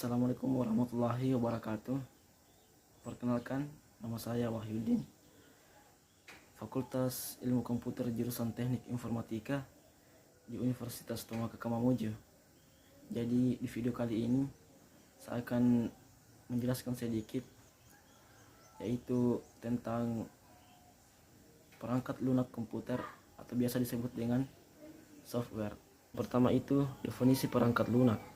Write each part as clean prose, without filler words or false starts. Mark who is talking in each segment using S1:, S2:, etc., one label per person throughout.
S1: Assalamualaikum warahmatullahi wabarakatuh. Perkenalkan, nama saya Wahyudin, Fakultas Ilmu Komputer jurusan Teknik Informatika di Universitas Tomoka Kamamuju. Jadi di video kali ini saya akan menjelaskan sedikit yaitu tentang perangkat lunak komputer atau biasa disebut dengan software. Pertama itu definisi perangkat lunak.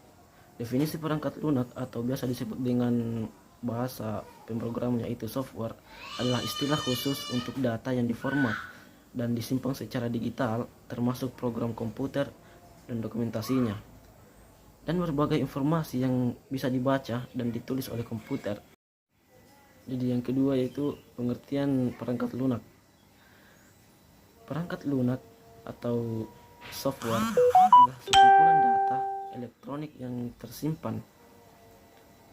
S1: Definisi perangkat lunak atau biasa disebut dengan bahasa pemrograman yaitu software adalah istilah khusus untuk data yang diformat dan disimpan secara digital termasuk program komputer dan dokumentasinya dan berbagai informasi yang bisa dibaca dan ditulis oleh komputer. Jadi yang kedua yaitu pengertian perangkat lunak. Perangkat lunak atau software adalah sekumpulan data elektronik yang tersimpan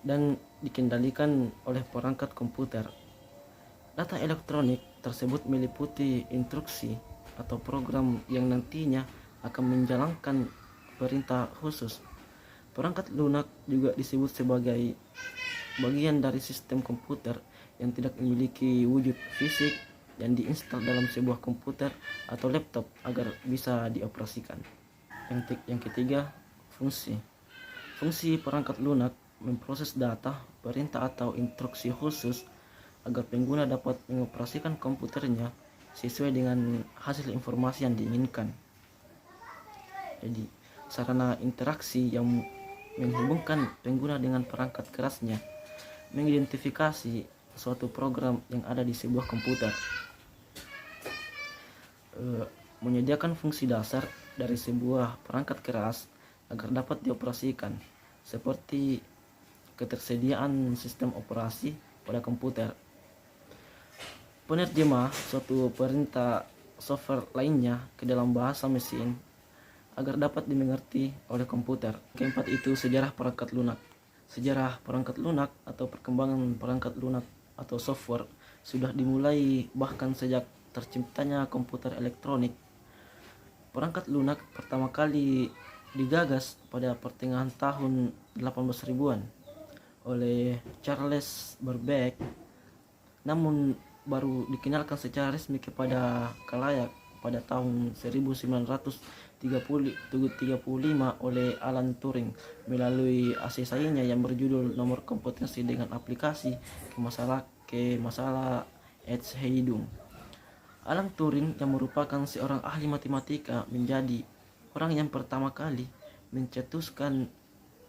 S1: dan dikendalikan oleh perangkat komputer. Data elektronik tersebut meliputi instruksi atau program yang nantinya akan menjalankan perintah khusus. Perangkat lunak juga disebut sebagai bagian dari sistem komputer yang tidak memiliki wujud fisik dan diinstal dalam sebuah komputer atau laptop agar bisa dioperasikan. Yang ketiga, fungsi. Fungsi perangkat lunak memproses data, perintah atau instruksi khusus agar pengguna dapat mengoperasikan komputernya sesuai dengan hasil informasi yang diinginkan. Jadi, sarana interaksi yang menghubungkan pengguna dengan perangkat kerasnya, mengidentifikasi suatu program yang ada di sebuah komputer, menyediakan fungsi dasar dari sebuah perangkat keras agar dapat dioperasikan, seperti ketersediaan sistem operasi pada komputer, penerjemah suatu perintah software lainnya ke dalam bahasa mesin agar dapat dimengerti oleh komputer. Keempat itu sejarah perangkat lunak. Sejarah perangkat lunak atau perkembangan perangkat lunak atau software sudah dimulai bahkan sejak terciptanya komputer elektronik. Perangkat lunak pertama kali digagas pada pertengahan tahun 1800-an oleh Charles Babbage, namun baru dikenalkan secara resmi kepada khalayak pada tahun 1935 oleh Alan Turing melalui esainya yang berjudul Nomor Kompetensi dengan Aplikasi ke masalah Edgeheadung. Alan Turing yang merupakan seorang ahli matematika menjadi orang yang pertama kali mencetuskan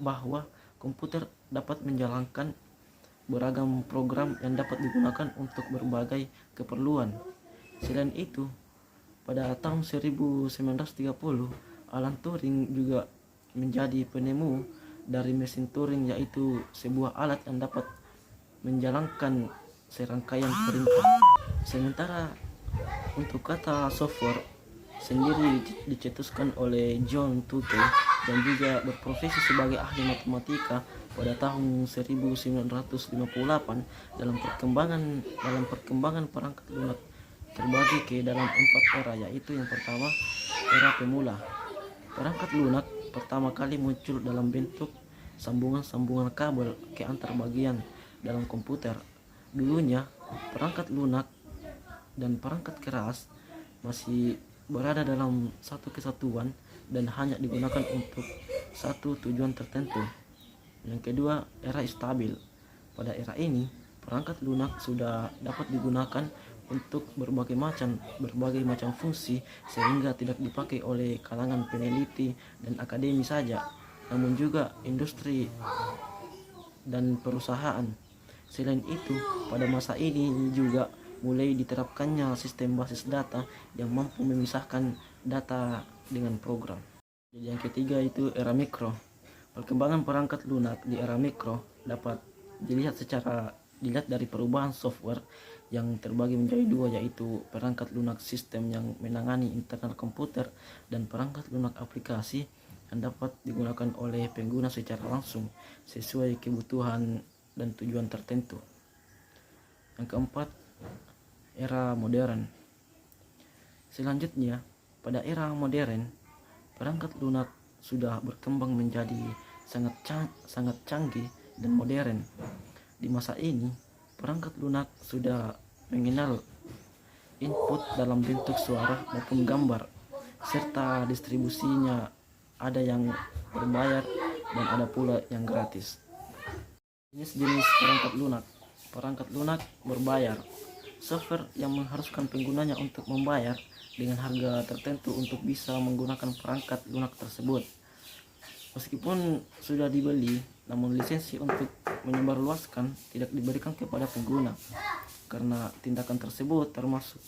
S1: bahwa komputer dapat menjalankan beragam program yang dapat digunakan untuk berbagai keperluan. Selain itu, pada tahun 1930, Alan Turing juga menjadi penemu dari mesin Turing, yaitu sebuah alat yang dapat menjalankan serangkaian perintah. Sementara untuk kata software sendiri dicetuskan oleh John Tutte dan juga berprofesi sebagai ahli matematika pada tahun 1958. Dalam perkembangan perangkat lunak terbagi ke dalam 4 era, yaitu yang pertama era pemula. Perangkat lunak pertama kali muncul dalam bentuk sambungan-sambungan kabel ke antar bagian dalam komputer. Dulunya perangkat lunak dan perangkat keras masih berada dalam satu kesatuan dan hanya digunakan untuk satu tujuan tertentu. Yang kedua, era stabil. Pada era ini, perangkat lunak sudah dapat digunakan untuk berbagai macam fungsi sehingga tidak dipakai oleh kalangan peneliti dan akademi saja, namun juga industri dan perusahaan. Selain itu, pada masa ini juga mulai diterapkannya sistem basis data yang mampu memisahkan data dengan program. Jadi yang ketiga itu era mikro. Perkembangan perangkat lunak di era mikro dapat dilihat dari perubahan software yang terbagi menjadi dua, yaitu perangkat lunak sistem yang menangani internal komputer dan perangkat lunak aplikasi yang dapat digunakan oleh pengguna secara langsung sesuai kebutuhan dan tujuan tertentu. Yang keempat, era modern. Selanjutnya, pada era modern, perangkat lunak sudah berkembang menjadi sangat canggih dan modern. Di masa ini, perangkat lunak sudah mengenal input dalam bentuk suara maupun gambar, serta distribusinya ada yang berbayar dan ada pula yang gratis. Jenis-jenis perangkat lunak. Perangkat lunak berbayar. Software yang mengharuskan penggunanya untuk membayar dengan harga tertentu untuk bisa menggunakan perangkat lunak tersebut. Meskipun sudah dibeli, namun lisensi untuk menyebarluaskan tidak diberikan kepada pengguna karena tindakan tersebut termasuk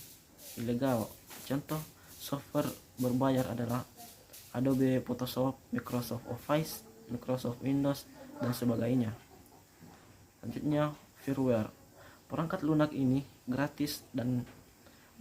S1: ilegal. Contoh software berbayar adalah Adobe Photoshop, Microsoft Office, Microsoft Windows, dan sebagainya. Selanjutnya, firmware. Perangkat lunak ini gratis dan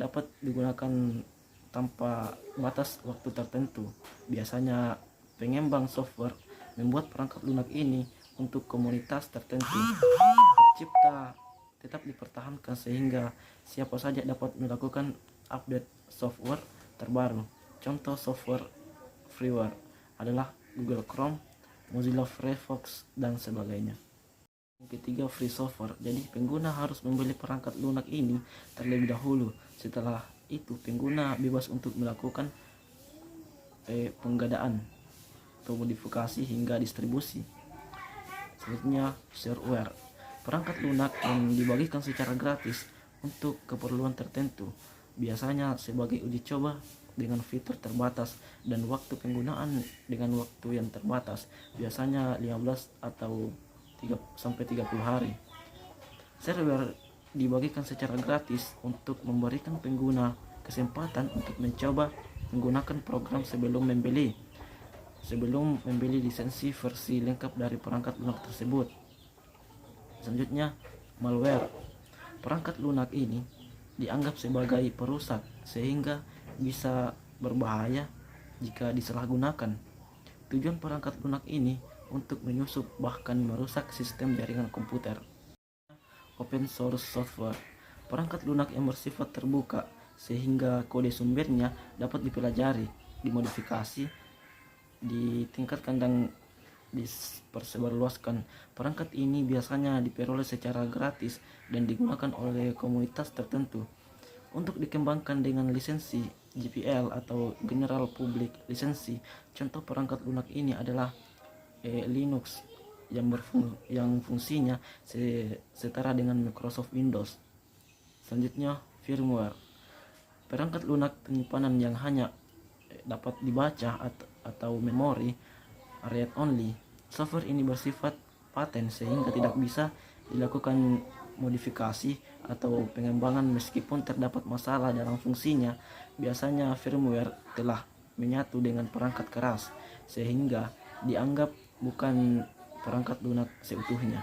S1: dapat digunakan tanpa batas waktu tertentu. Biasanya pengembang software membuat perangkat lunak ini untuk komunitas tertentu. Hak cipta tetap dipertahankan sehingga siapa saja dapat melakukan update software terbaru. Contoh software freeware adalah Google Chrome, Mozilla Firefox, dan sebagainya. Yang ketiga, free software. Jadi pengguna harus membeli perangkat lunak ini terlebih dahulu. Setelah itu pengguna bebas untuk melakukan penggadaan atau modifikasi hingga distribusi. Selanjutnya, shareware. Perangkat lunak yang dibagikan secara gratis untuk keperluan tertentu, biasanya sebagai uji coba dengan fitur terbatas dan waktu penggunaan dengan waktu yang terbatas, biasanya 15 atau 30 hari. Shareware dibagikan secara gratis untuk memberikan pengguna kesempatan untuk mencoba menggunakan program sebelum membeli lisensi versi lengkap dari perangkat lunak tersebut. Selanjutnya, malware. Perangkat lunak ini dianggap sebagai perusak sehingga bisa berbahaya jika disalahgunakan. Tujuan perangkat lunak ini untuk menyusup bahkan merusak sistem jaringan komputer. Open source software. Perangkat lunak yang bersifat terbuka sehingga kode sumbernya dapat dipelajari, dimodifikasi, ditingkatkan dan dipersebarluaskan. Perangkat ini biasanya diperoleh secara gratis dan digunakan oleh komunitas tertentu. Untuk dikembangkan dengan lisensi GPL atau General Public Lisensi, contoh perangkat lunak ini adalah Linux yang fungsinya setara dengan Microsoft Windows. Selanjutnya, firmware. Perangkat lunak penyimpanan yang hanya dapat dibaca atau memori read only. Software ini bersifat paten sehingga tidak bisa dilakukan modifikasi atau pengembangan meskipun terdapat masalah dalam fungsinya. Biasanya firmware telah menyatu dengan perangkat keras sehingga dianggap bukan perangkat lunak seutuhnya.